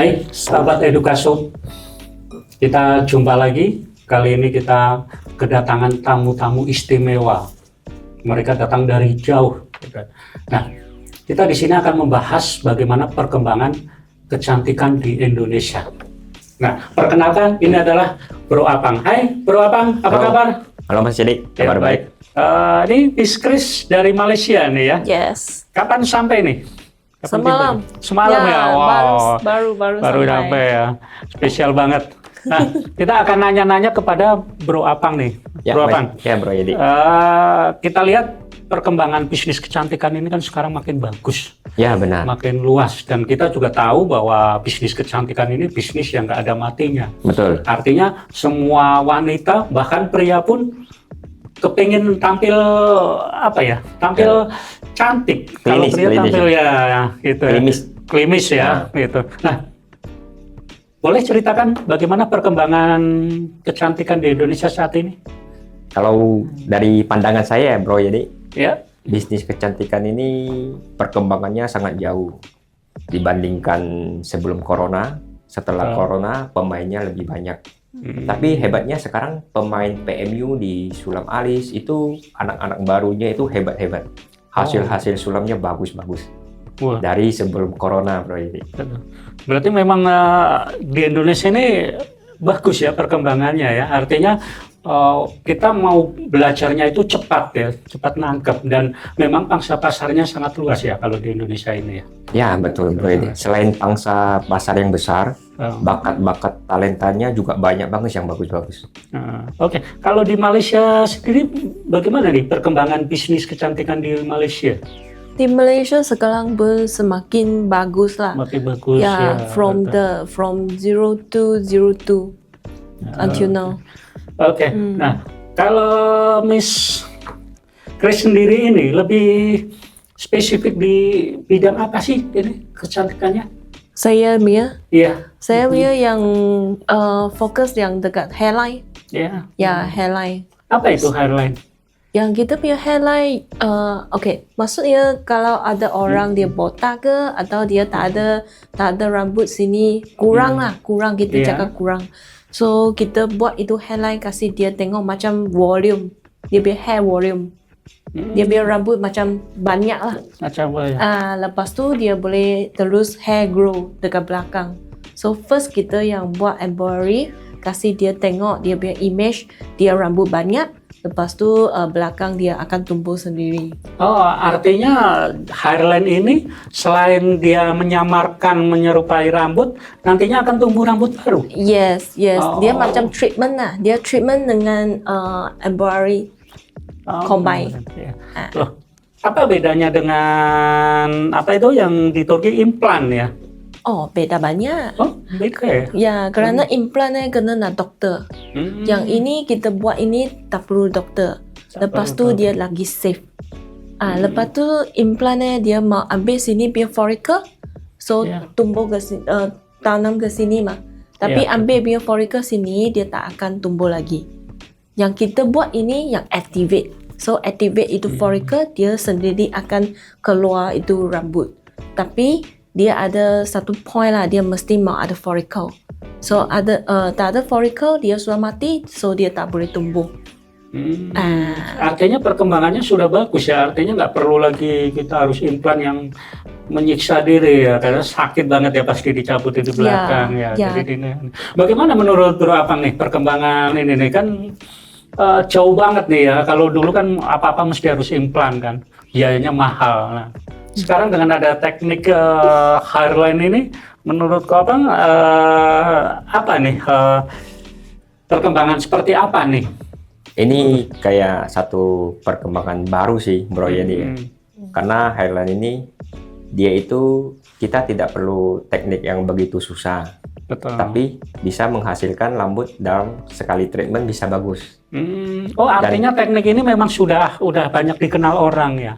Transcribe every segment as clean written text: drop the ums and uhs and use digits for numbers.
Hai, sahabat Edukaso. Kita jumpa lagi. Kali ini kita kedatangan tamu-tamu istimewa. Mereka datang dari jauh. Nah, kita di sini akan membahas bagaimana perkembangan kecantikan di Indonesia. Nah, perkenalkan, ini adalah Bro Apang. Hai, Bro Apang, apa kabar? Halo Mas Jadi, kabar baik. Ini Miss Chris dari Malaysia nih ya. Yes. Kapan sampai nih? Semalam. Semalam ya. Wow. Baru sampai ya. Spesial banget. Nah, kita akan nanya-nanya kepada Bro Apang nih. Ya, Bro Apang. Ya, Bro Jadi. Kita lihat perkembangan bisnis kecantikan ini kan sekarang makin bagus. Ya, benar. Makin luas. Dan kita juga tahu bahwa bisnis kecantikan ini bisnis yang nggak ada matinya. Betul. Artinya semua wanita, bahkan pria pun kepingin tampil apa ya? Tampil cantik. Kalau pria tampil ya gitu. Klimis ya, gitu. Nah, boleh ceritakan bagaimana perkembangan kecantikan di Indonesia saat ini? Kalau dari pandangan saya, Bro Jadi, Ya. bisnis kecantikan ini perkembangannya sangat jauh dibandingkan sebelum Corona. Setelah Corona, pemainnya lebih banyak. Tapi hebatnya sekarang pemain PMU di sulam alis itu anak-anak barunya itu hebat-hebat. Hasil-hasil sulamnya bagus-bagus. Dari sebelum Corona, Bro Jadi. Berarti memang di Indonesia ini bagus ya perkembangannya ya. Artinya kita mau belajarnya itu cepat ya, cepat nangkep, dan memang pangsa pasarnya sangat luas ya kalau di Indonesia ini ya. Ya, betul, Bro Jadi. Selain pangsa pasar yang besar, bakat-bakat talentanya juga banyak banget yang bagus-bagus. Oke. Kalau di Malaysia sendiri bagaimana nih perkembangan bisnis kecantikan di Malaysia? Di Malaysia sekarang semakin bagus lah. Makin bagus ya. From 0 to 02 until now. Oke. Nah, kalau Miss Chris sendiri ini lebih spesifik di bidang apa sih ini kecantikannya? Saya Mia. Iya. Saya Mia yang fokus yang dekat hairline. Iya. Ya, hairline. Apa itu hairline? Yang kita punya hairline, maksudnya kalau ada orang dia botak ke atau dia tak ada rambut sini, kurang kita cakap kurang. So kita buat itu hairline kasih dia tengok macam volume, dia punya hair volume, dia punya rambut macam banyak lah. Macam apa ya? Lepas tu dia boleh terus hair grow dekat belakang. So first kita yang buat embroidery, kasih dia tengok dia punya image, dia rambut banyak. Lepas tu belakang dia akan tumbuh sendiri. Oh, artinya hairline ini selain dia menyamarkan menyerupai rambut, nantinya akan tumbuh rambut baru. Yes. Dia macam treatment lah. Dia treatment dengan embroidery combine. Loh, apa bedanya dengan apa itu yang di Turki implan ya? Oh, beda banyak. Oh, beda ya? Ya, kerana implannya kena nak doktor. Yang ini kita buat ini tak perlu doktor. Lepas tu dia lagi safe. Lepas tu implannya dia mau ambil sini punya follicle, so tumbuh ke sini, tanam ke sini mah. Tapi ambil punya follicle sini dia tak akan tumbuh lagi. Yang kita buat ini yang activate. So activate itu follicle, dia sendiri akan keluar itu rambut. Tapi dia ada satu point lah, dia mesti mau ada follicle. So tak ada follicle, dia sudah mati, so dia tak boleh tumbuh. Artinya perkembangannya sudah bagus ya, artinya nggak perlu lagi kita harus implan yang menyiksa diri ya, karena sakit banget ya pasti dicabut di belakang ya. Jadi ini, bagaimana menurut Bro Apang nih perkembangan ini nih kan jauh banget nih ya. Kalau dulu kan apa-apa mesti harus implan kan, biayanya mahal. Nah, sekarang dengan ada teknik hairline ini, menurut kau apa nih perkembangan seperti apa nih? Ini kayak satu perkembangan baru sih, Bro Jadi. Karena hairline ini dia itu kita tidak perlu teknik yang begitu susah. Betul. Tapi bisa menghasilkan rambut dalam sekali treatment bisa bagus. Oh, artinya teknik ini memang sudah banyak dikenal orang ya.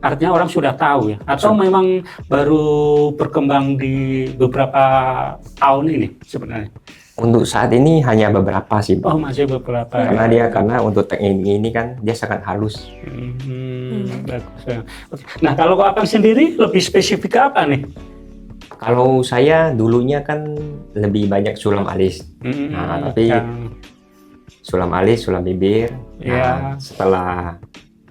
Artinya orang sudah tahu ya, atau memang baru berkembang di beberapa tahun ini sebenarnya? Untuk saat ini hanya beberapa sih, Oh, masih beberapa. Karena untuk teknik ini kan dia sangat halus. Bagus ya. Nah, kalau Abang sendiri lebih spesifik apa nih? Kalau saya dulunya kan lebih banyak sulam alis. Nah, tapi sulam alis, sulam bibir. Ya. Nah, setelah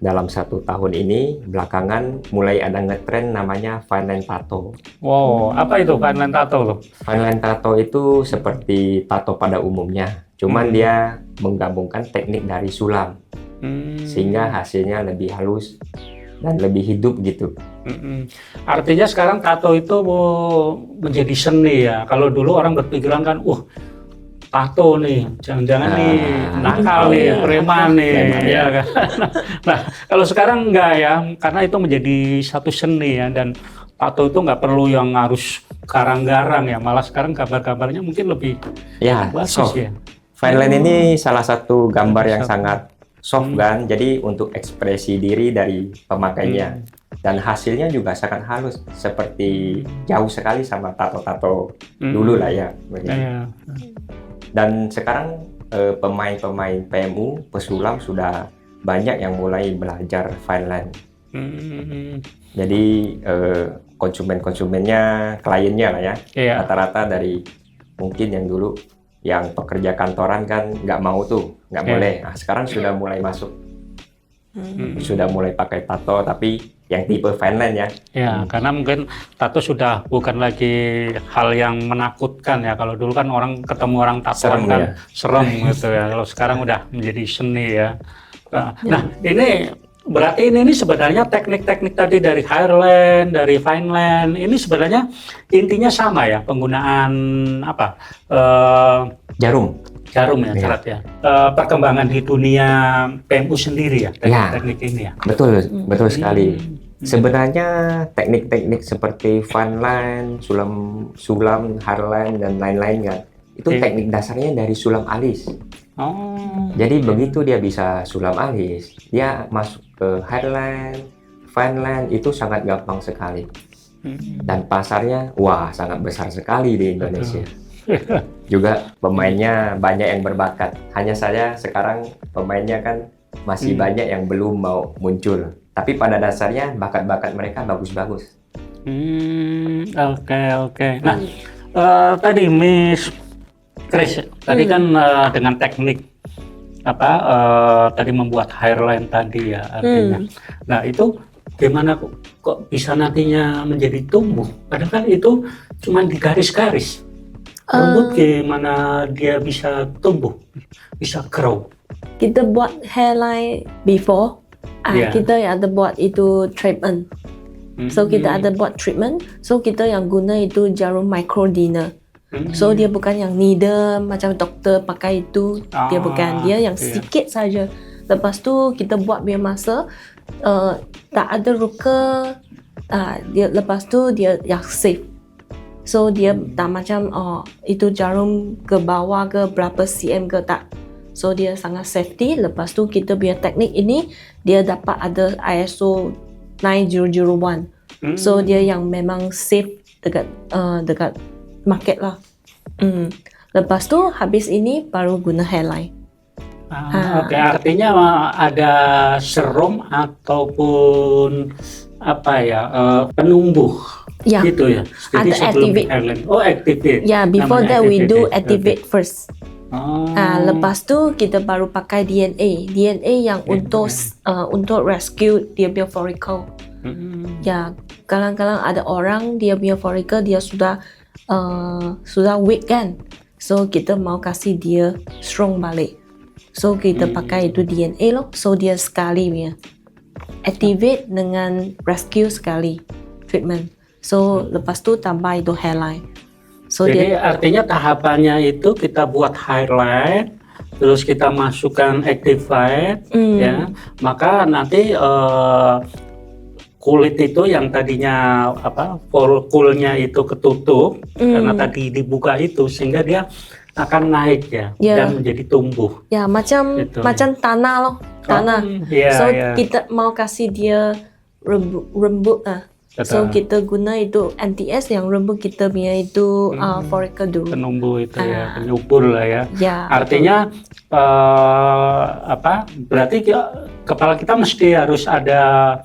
dalam 1 tahun ini, belakangan mulai ada ngetren namanya fine line tattoo. Wow, apa itu fine line tattoo loh? Fine line tattoo itu seperti tato pada umumnya, cuman dia menggabungkan teknik dari sulam, sehingga hasilnya lebih halus dan lebih hidup gitu. Artinya sekarang tato itu menjadi seni ya. Kalau dulu orang berpikiran kan, tato nih, jangan-jangan nih nakal nih, preman nih, ya kan. Nah, kalau sekarang enggak ya, karena itu menjadi satu seni ya, dan tato itu nggak perlu yang harus garang-garang ya, malah sekarang gambar-gambarnya mungkin lebih bagus soft. ya. Fine line ini salah satu gambar yang sangat soft kan, jadi untuk ekspresi diri dari pemakainya. Dan hasilnya juga sangat halus, seperti jauh sekali sama tato-tato dulu lah ya. Dan sekarang pemain-pemain PMU, pesulam sudah banyak yang mulai belajar fine line. Jadi konsumennya, kliennya lah ya, rata-rata dari mungkin yang dulu yang pekerja kantoran kan nggak mau tuh, nggak boleh. Nah, sekarang sudah mulai masuk, sudah mulai pakai tato, tapi yang tipe fine line ya. Ya, karena mungkin tato sudah bukan lagi hal yang menakutkan ya. Kalau dulu kan orang ketemu orang tatoan kan serem gitu ya. Kalau sekarang udah menjadi seni ya. Nah, ini berarti ini sebenarnya teknik-teknik tadi dari hairline, dari fine line, ini sebenarnya intinya sama ya, penggunaan apa? Jarum ya, cerat ya. Perkembangan di dunia PMU sendiri ya, teknik-teknik ini ya. Betul sekali. Sebenarnya teknik-teknik seperti fine line, sulam, hairline dan lain-lainnya itu teknik dasarnya dari sulam alis. Jadi begitu dia bisa sulam alis, dia masuk ke hairline, fine line itu sangat gampang sekali. Dan pasarnya sangat besar sekali di Indonesia. Juga pemainnya banyak yang berbakat. Hanya saja sekarang pemainnya kan masih banyak yang belum mau muncul. Tapi pada dasarnya bakat-bakat mereka bagus-bagus. Oke. Nah, tadi Miss Chris, tadi kan dengan teknik tadi membuat hairline tadi ya artinya. Nah, itu gimana kok bisa nantinya menjadi tumbuh? Padahal itu cuma di garis-garis. Rambut gimana dia bisa tumbuh, bisa grow? Kita buat hairline before, kita ada buat itu treatment. So kita ada buat treatment, so kita yang guna itu jarum microdiner. So dia bukan yang needle macam doktor pakai itu, dia bukan, dia yang sedikit saja. Lepas tu kita buat biar masa tak ada luka, dia lepas tu dia yang safe. So dia tak macam itu jarum ke bawah ke berapa cm ke tak. So dia sangat safety. Lepas tu kita punya teknik ini dia dapat ada ISO 9001. So dia yang memang safe dekat market lah. Lepas tu habis ini baru guna hairline. Oke, artinya ada serum ataupun penumbuh. Gitu ya. Ada activate. Activate. Before that we do activate first. Lepas tu kita baru pakai DNA. DNA yang untuk rescue dia punya follicle. Kadang-kadang ada orang dia punya follicle dia sudah weak kan. So kita mau kasih dia strong balik. So kita pakai itu DNA loh. So dia sekali punya activate dengan rescue sekali treatment. So lepas tu tambah itu hairline. So jadi artinya tahapannya itu kita buat hairline, terus kita masukkan activate, ya, maka nanti kulit itu yang tadinya follicle-nya itu ketutup karena tadi dibuka itu sehingga dia akan naik ya, dan menjadi tumbuh. Ya macam tanah loh, tanah. So kita mau kasih dia rembut So kita guna itu NTS yang rembut kita punya itu follicle dulu. Penumbuh itu ya, penyubur lah ya. Artinya berarti kepala kita mesti harus ada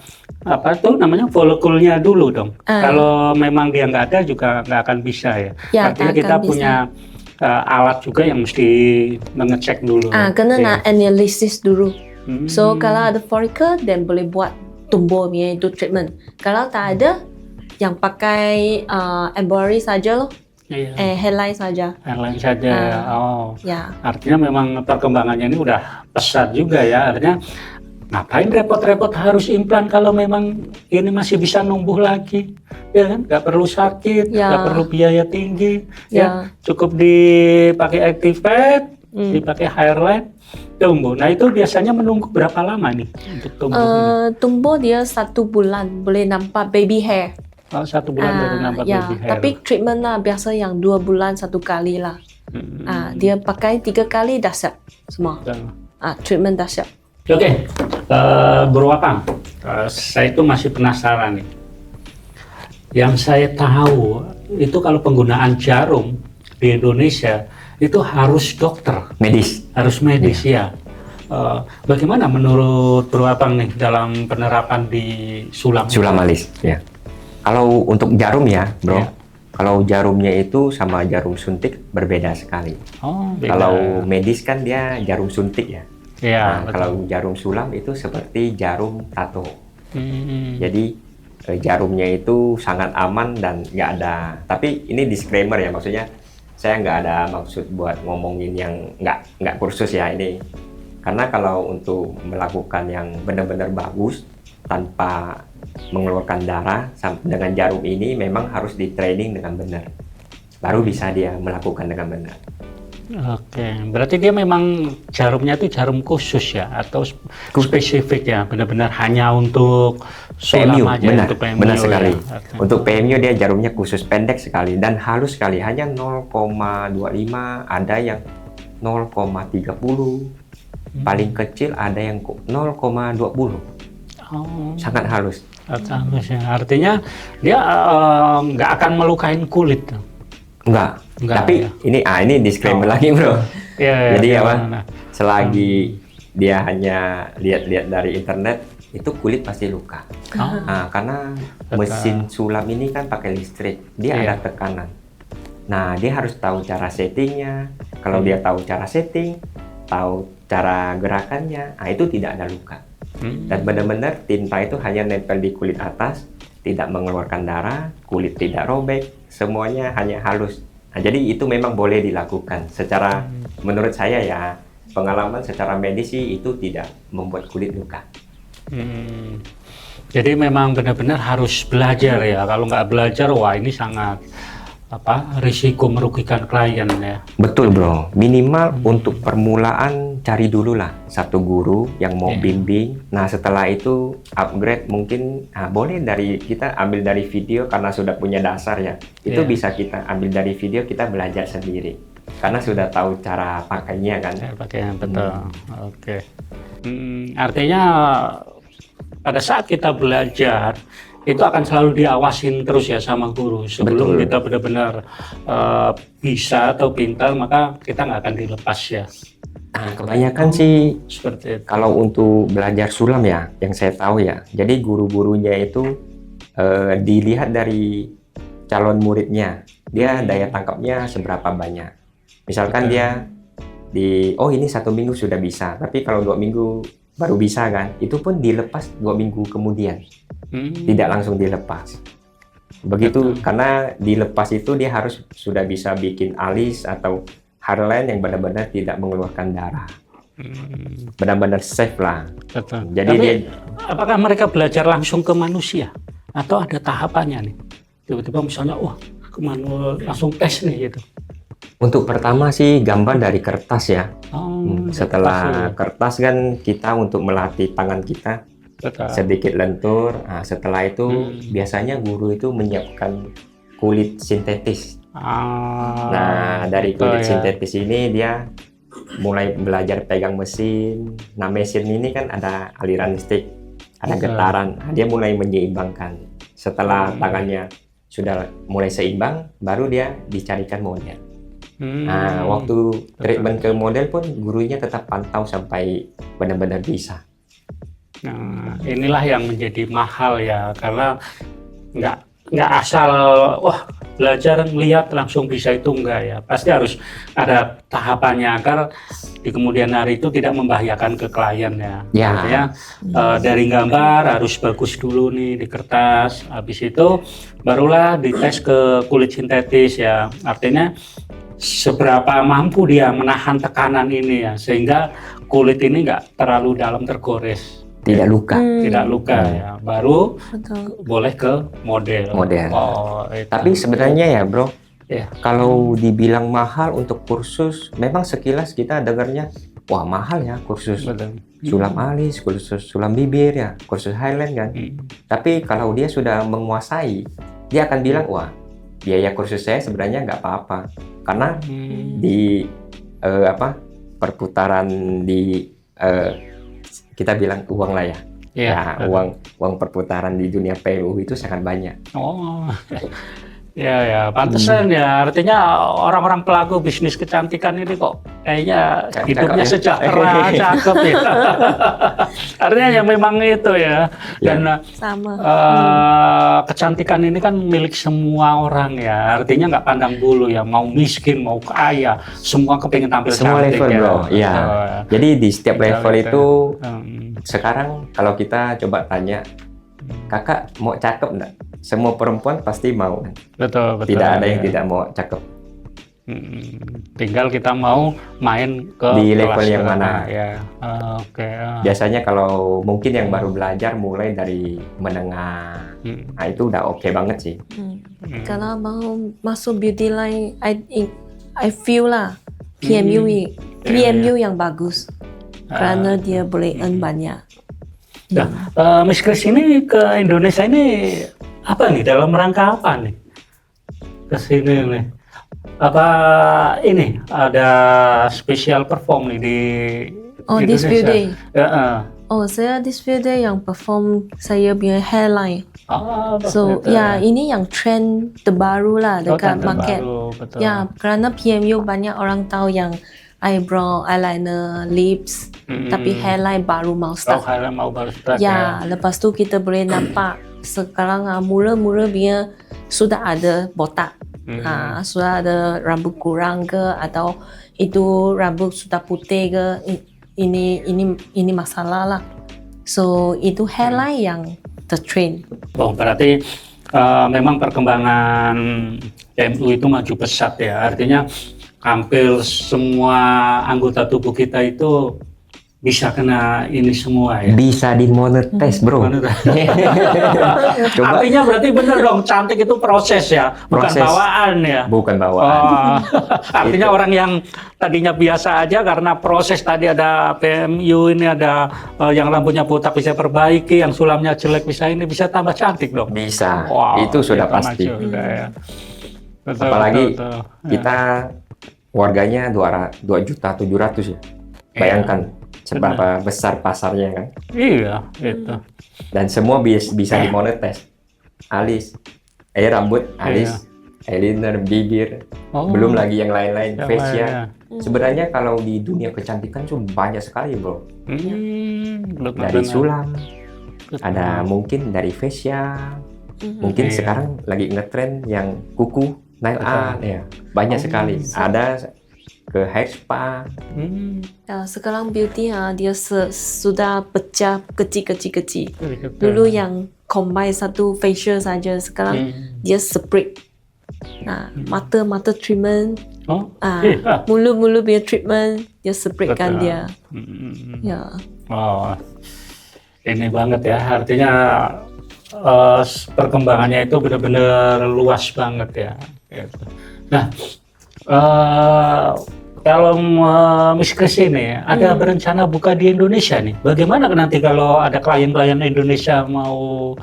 apa tuh namanya folikulnya dulu dong. Ah. Kalau memang dia nggak ada juga nggak akan bisa ya. Ya, Artinya tak kita akan punya alat juga yang mesti mengecek dulu. Kena Iya. nak analysis dulu. So Hmm. kalau ada follicle, then boleh buat tumbuh punya itu treatment. Kalau tak ada, yang pakai embryology saja loh, Iya. hairline saja. Yang lain saja. Oh, Ya, artinya memang perkembangannya ini udah pesat juga ya. Artinya ngapain repot-repot harus implan kalau memang ini masih bisa numbuh lagi, ya kan? Nggak perlu sakit, Ya. nggak perlu biaya tinggi, Ya. cukup dipakai Activate, Hmm. dipakai hairline, tumbuh. Nah itu biasanya menunggu berapa lama nih untuk tumbuh ini? tumbuh dia 1 bulan boleh nampak baby hair. Oh, 1 bulan baru nampak Ya, baby hair. tapi treatment lah biasa yang 2 bulan 1 kali lah. Hmm. Dia pakai 3 kali dah siap semua. Betul. Treatment dah siap. Oke, Bro Apang, saya itu masih penasaran nih. Yang saya tahu itu kalau penggunaan jarum di Indonesia itu harus dokter, Medis. harus medis ya. Bagaimana menurut Bro Apang nih dalam penerapan di Sulam? Sulam alis, ya. Kalau untuk jarum ya, bro. Ya. Kalau jarumnya itu sama jarum suntik berbeda sekali. Oh, beda. Kalau medis kan dia jarum suntik ya. Ya, Nah, betul. kalau jarum sulam itu seperti jarum tato. Hmm. Jadi jarumnya itu sangat aman dan nggak ada. Tapi ini disclaimer ya, maksudnya saya nggak ada maksud buat ngomongin yang nggak kursus ya ini. Karena kalau untuk melakukan yang benar-benar bagus tanpa mengeluarkan darah dengan jarum ini memang harus di training dengan benar. Baru bisa dia melakukan dengan benar. Oke, berarti dia memang jarumnya itu jarum khusus ya atau spesifik ya, benar-benar hanya untuk PMU, Sulam aja, benar, untuk PMU benar sekali. ya. Artinya. Untuk PMU dia jarumnya khusus pendek sekali dan halus sekali, hanya 0,25, ada yang 0,30, paling kecil ada yang 0,20, Oh, sangat halus. halus ya. Artinya dia nggak akan melukain kulit. Enggak, Enggak, tapi ya. ini disclaimer lagi bro. Ya, Jadi ya, apa? nah. Selagi dia hanya lihat-lihat dari internet, itu kulit pasti luka. Oh, Nah, karena Betul. mesin sulam ini kan pakai listrik, dia Iya. ada tekanan. Nah, dia harus tahu cara settingnya. Kalau dia tahu cara setting, tahu cara gerakannya, nah itu tidak ada luka. Dan benar-benar tinta itu hanya nempel di kulit atas, tidak mengeluarkan darah, kulit tidak robek, semuanya hanya halus. Nah, jadi itu memang boleh dilakukan. Secara menurut saya ya, pengalaman secara medis sih itu tidak membuat kulit luka. Jadi memang benar-benar harus belajar ya. Kalau nggak belajar, wah ini sangat risiko merugikan klien ya. Betul bro, minimal untuk permulaan cari dulu lah satu guru yang mau Iya. bimbing. Nah setelah itu upgrade mungkin boleh kita ambil dari video karena sudah punya dasar ya. Itu Iya. bisa kita ambil dari video, kita belajar sendiri karena sudah tahu cara pakainya kan. Cara pakai yang betul. Oke. Artinya pada saat kita belajar itu akan selalu diawasin terus ya sama guru sebelum Betul. kita benar-benar bisa atau pintar, maka kita nggak akan dilepas ya. Nah, kebanyakan sih Seperti itu. kalau untuk belajar sulam ya, yang saya tahu ya, jadi guru-gurunya itu dilihat dari calon muridnya, dia daya tangkapnya seberapa banyak. Misalkan dia ini 1 minggu sudah bisa, tapi kalau 2 minggu baru bisa kan, itu pun dilepas 2 minggu kemudian, tidak langsung dilepas. Begitu, karena dilepas itu dia harus sudah bisa bikin alis atau hairline yang benar-benar tidak mengeluarkan darah, benar-benar safe lah. Betul. Jadi Tapi, dia- apakah mereka belajar langsung ke manusia atau ada tahapannya nih? Tiba-tiba misalnya, langsung tes nih gitu. Untuk pertama sih gambar dari kertas ya. Oh, Setelah kertas kan kita untuk melatih tangan kita betul. sedikit lentur. Nah, setelah itu biasanya guru itu menyiapkan kulit sintetis. Nah, dari betul kulit ya. sintetis ini dia mulai belajar pegang mesin. Nah, mesin ini kan ada aliran listrik, ada Betul. getaran. Nah, dia mulai menyeimbangkan. Setelah tangannya sudah mulai seimbang, baru dia dicarikan model. Nah, waktu treatment ke model pun gurunya tetap pantau sampai benar-benar bisa. Nah, inilah yang menjadi mahal ya, karena nggak asal wah belajar ngelihat langsung bisa itu enggak ya, pasti harus ada tahapannya agar di kemudian hari itu tidak membahayakan ke klien ya. Ya. Artinya dari gambar harus bagus dulu nih di kertas, habis itu barulah dites ke kulit sintetis ya, artinya seberapa mampu dia menahan tekanan ini ya, sehingga kulit ini nggak terlalu dalam tergores. Tidak luka. Tidak luka ya, baru Betul. boleh ke model. Oh, itu. Tapi sebenarnya ya bro, Ya. kalau dibilang mahal untuk kursus, memang sekilas kita dengarnya, wah mahal ya kursus Betul. sulam alis, kursus sulam bibir ya, kursus highland kan. Tapi kalau dia sudah menguasai, dia akan bilang, wah biaya kursus saya sebenarnya nggak apa-apa, karena di perputaran di kita bilang uang lah ya. Ya, uang perputaran di dunia PLU itu sangat banyak. Oh, ya, pantesan ya. Artinya orang-orang pelaku bisnis kecantikan ini kok kayaknya hidupnya ya. sejahtera, cakep ya. Artinya ya memang itu ya. Dan Sama. kecantikan ini kan milik semua orang ya. Artinya nggak pandang bulu ya. Mau miskin, mau kaya, semua kepingin tampil Semua cantik level ya. bro. Iya. Jadi di setiap level Betul. itu sekarang kalau kita coba tanya, kakak mau cakep enggak? Semua perempuan pasti mau kan? Betul. Tidak ada yang tidak mau cakep. Tinggal kita mau main ke Di kelas level yang mana mana? ya. Oke. Biasanya kalau mungkin yang baru belajar mulai dari menengah, nah itu udah oke banget sih. Kalau mau masuk beauty line, I feel lah PMU yang bagus. Karena dia boleh earn banyak. Nah, Miss Chris ini ke Indonesia ini apa nih? Dalam rangka apa nih? Ke sini nih. Apa ini ada special perform nih di Indonesia? This few day. Ya, This few day yang perform saya punya hairline. So, betul. ini yang trend terbaru lah dekat market. Betul. Ya, karena PMU banyak orang tahu yang eyebrow, eyeliner, lips, tapi hairline baru mau start. Highline mau baru start Ya, lepas tu kita boleh nampak sekarang mula-mula dia sudah ada botak. Sudah ada rambut kurang ke atau itu rambut sudah putih ke, ini masalah lah. So, itu hairline yang tertrend. Oh, berarti memang perkembangan PMU itu maju pesat ya. Artinya hampir semua anggota tubuh kita itu bisa kena ini semua ya. Bisa dimonetize bro. Coba. Artinya berarti bener dong, cantik itu proses ya, bukan Proses. bawaan ya. Bukan bawaan. Artinya orang yang tadinya biasa aja karena proses tadi ada PMU ini ada yang rambutnya botak bisa perbaiki, yang sulamnya jelek bisa ini bisa tambah cantik dong. Bisa. Wow, Itu sudah kita pasti. maju udah ya. Betul, Apalagi betul. kita warganya 2.700.000 ya. Bayangkan seberapa besar pasarnya kan. Iya, itu. Dan semua bisa dimonetize. Alis, rambut, alis, eyeliner, bibir, belum lagi yang lain-lain, Yang facial. lainnya. Sebenarnya kalau di dunia kecantikan tuh banyak sekali bro. Dari sulam, ada mungkin dari facial, mungkin Iya. sekarang lagi ngetrend yang kuku, nail art ya, banyak sekali. Ada ke hair spa. Ya, sekarang beauty dia sudah pecah kecil. Dulu yang combine satu facial saja, sekarang dia separate. Nah, mata treatment, mulut punya treatment, dia separatekan dia. Ya. Oh, ini banget ya, artinya perkembangannya itu benar-benar luas banget ya. Gitu. Nah, kalau Miss Chris ini ada berencana buka di Indonesia nih. Bagaimana nanti kalau ada klien-klien Indonesia mau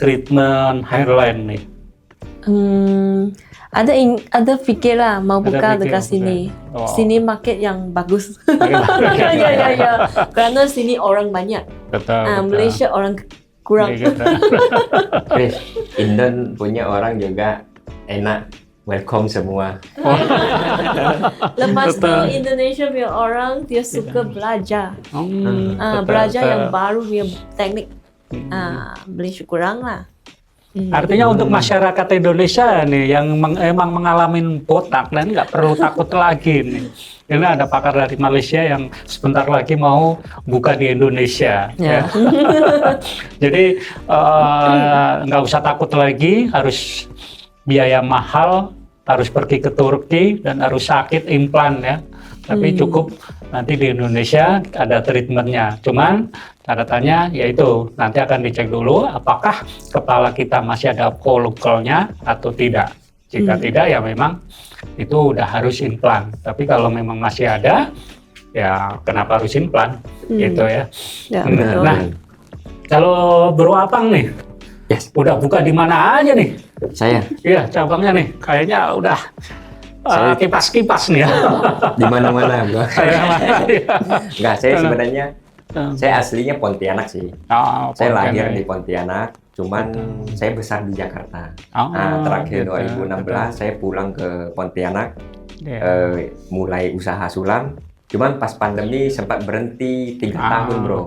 treatment hairline nih? Ada fikir lah mau Ada buka fikir, dekat buka. sini. Oh. Sini market yang bagus. Bagaimana? Ya. Karena sini orang banyak. Betul. Malaysia orang kurang. Iya, gitu. Chris, Indon punya orang juga enak welcome semua. Lepas tu Betul. Indonesia punya orang dia suka belajar. Betul, Belajar betul. yang baru punya teknik. Boleh kurang lah. Artinya untuk masyarakat Indonesia nih yang emang mengalami botak dan nggak perlu takut lagi nih. Ini ada pakar dari Malaysia yang sebentar lagi mau buka di Indonesia. Ya. Jadi nggak usah takut lagi, harus biaya mahal, harus pergi ke Turki dan harus sakit implan ya. Tapi cukup nanti di Indonesia ada treatmentnya. Cuman catatannya yaitu nanti akan dicek dulu apakah kepala kita masih ada follicle-nya atau tidak. Jika tidak ya memang itu udah harus implan. Tapi kalau memang masih ada ya kenapa harus implan gitu ya. Ya, betul. Nah, kalau Bro Apang nih Yes, udah buka di mana aja nih? saya Iya, cabangnya nih. Kayaknya udah Saya- kipas-kipas nih ya. di mana-mana, Bro. Enggak, saya Karena- sebenarnya saya aslinya Pontianak sih. Oh, Saya Pontianak. lahir di Pontianak, cuman saya besar di Jakarta. Oh, Terakhir gitu. 2016 saya pulang ke Pontianak, Iya. mulai usaha sulam. Cuman pas pandemi sempat berhenti 3 tahun, Bro.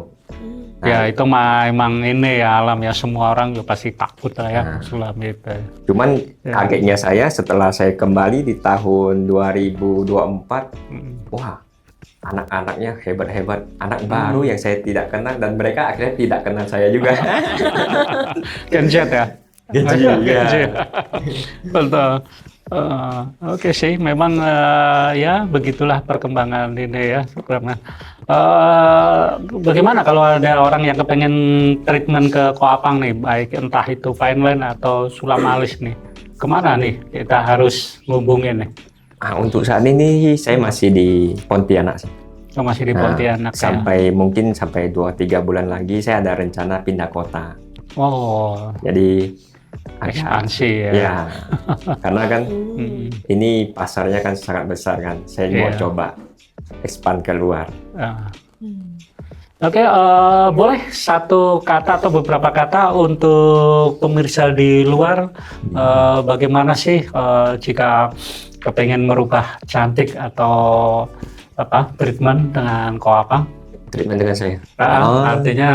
Ya itu mah emang ini ya alam ya, semua orang juga pasti takut lah ya Nah. sulam itu. Cuman Ya. kagetnya saya setelah saya kembali di tahun 2024, wah, anak-anaknya hebat-hebat, anak baru yang saya tidak kenal dan mereka akhirnya tidak kenal saya juga. Genjet ya. Gen Z, ya. Gen Z. Betul. Oke sih, memang ya begitulah perkembangan ini ya. Karena bagaimana kalau ada orang yang kepengen treatment ke Koapang nih, baik entah itu fine line atau sulam alis nih, kemana nih kita harus hubungin nih? Untuk saat ini saya masih di Pontianak sih. Oh, masih di Pontianak ya. Mungkin sampai 2-3 bulan lagi saya ada rencana pindah kota. Oh, Jadi ekspansi ya. ya, karena kan Hmm. ini pasarnya kan sangat besar kan. Saya mau Iya. coba expand keluar. Ah. Oke, boleh satu kata atau beberapa kata untuk pemirsa di luar, bagaimana sih jika kepengen merubah cantik atau treatment dengan Koapang? Treatment dengan saya. Artinya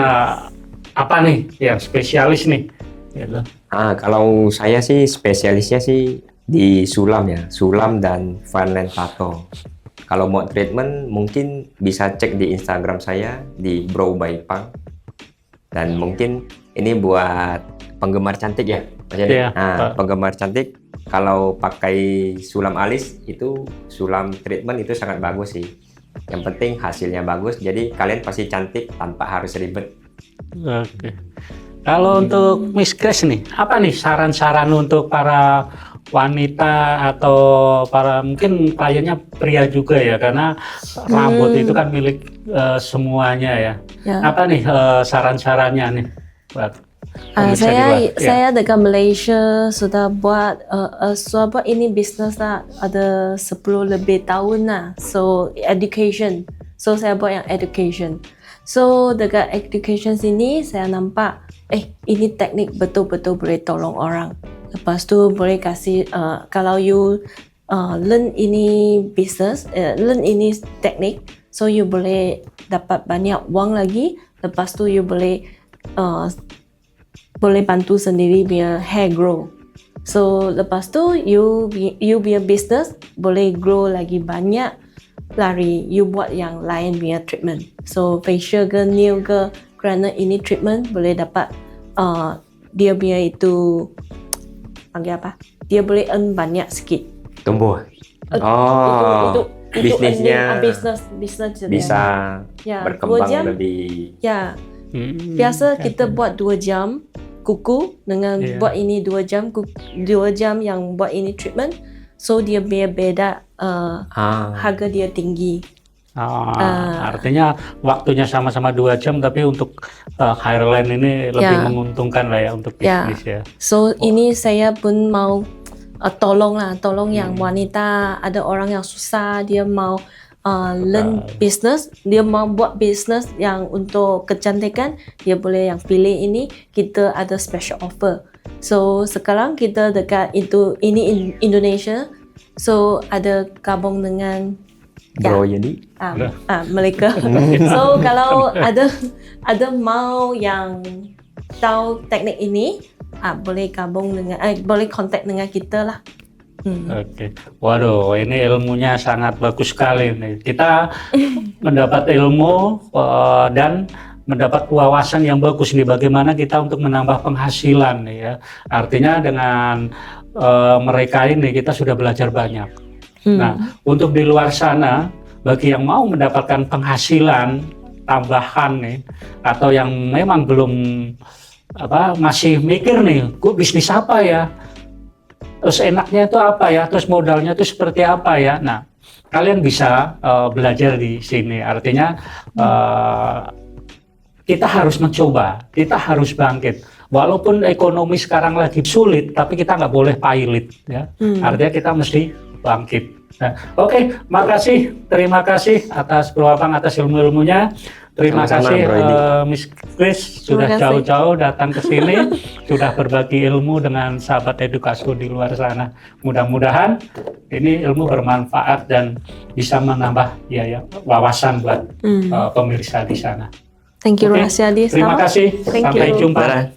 apa nih yang spesialis nih? Gitu. Kalau saya sih spesialisnya sih di sulam ya, sulam dan fine line tato. Kalau mau treatment mungkin bisa cek di Instagram saya di Bro by Pang. Dan mungkin ini buat penggemar cantik ya, Mas Yadi? Iya, penggemar cantik kalau pakai sulam alis itu sulam treatment itu sangat bagus sih. Yang penting hasilnya bagus, jadi kalian pasti cantik tanpa harus ribet. Oke. Kalau untuk Miss Grace nih, apa nih saran-saran untuk para wanita atau para mungkin kliennya pria juga ya, karena rambut itu kan milik semuanya ya. Ya. Apa nih saran-sarannya nih buat pemirsa di luar? Ya. Saya dekat Malaysia sudah buat ini bisnes lah ada 10 lebih tahun lah. So education. So saya buat yang education. So dekat education sini saya nampak ini teknik betul-betul boleh tolong orang. Lepas tu boleh kasih kalau you learn ini business, learn ini teknik, so you boleh dapat banyak wang lagi. Lepas tu you boleh bantu sendiri punya hair grow. So lepas tu you punya business boleh grow lagi banyak lari. You buat yang lain punya treatment. So facial ke nail ke, kerana ini treatment boleh dapat dia punya itu panggil apa? Dia boleh earn banyak sikit. Tumbuh. Itu bisnisnya bisnis bisa ya, 2 berkembang jam. lebih. Ya, biasa kita buat 2 jam kuku dengan Yeah. buat ini 2 jam 2 jam yang buat ini treatment. So dia beda harga dia tinggi. Artinya waktunya sama-sama 2 jam, tapi untuk hairline ini lebih Ya. menguntungkan lah ya untuk bisnis ya. So ini saya pun mau tolong yang wanita, ada orang yang susah dia mau learn business, dia mau buat business yang untuk kecantikan, dia boleh yang pilih ini, kita ada special offer. So sekarang kita dekat itu ini Indonesia. So ada gabung dengan Bro jadi mereka. So kalau ada mau yang tahu teknik ini, boleh gabung dengan boleh kontak dengan kita lah. Oke. Waduh, ini ilmunya sangat bagus sekali nih. Kita mendapat ilmu dan mendapat wawasan yang bagus nih bagaimana kita untuk menambah penghasilan nih ya. Artinya dengan mereka ini kita sudah belajar banyak. Nah, untuk di luar sana bagi yang mau mendapatkan penghasilan tambahan nih atau yang memang belum masih mikir nih, gue bisnis apa ya? Terus enaknya itu apa ya? Terus modalnya itu seperti apa ya? Nah, kalian bisa belajar di sini. Artinya kita harus mencoba, kita harus bangkit. Walaupun ekonomi sekarang lagi sulit, tapi kita nggak boleh pailit, ya. Artinya kita mesti bangkit. Nah, oke, terima kasih atas Bro Apang atas ilmu-ilmunya. Terima kasih Miss Chris sudah jauh-jauh datang ke sini, sudah berbagi ilmu dengan sahabat edukasi di luar sana. Mudah-mudahan ini ilmu bermanfaat dan bisa menambah wawasan buat pemirsa di sana. Thank you, Rahasia Adi. Terima kasih. Sampai jumpa.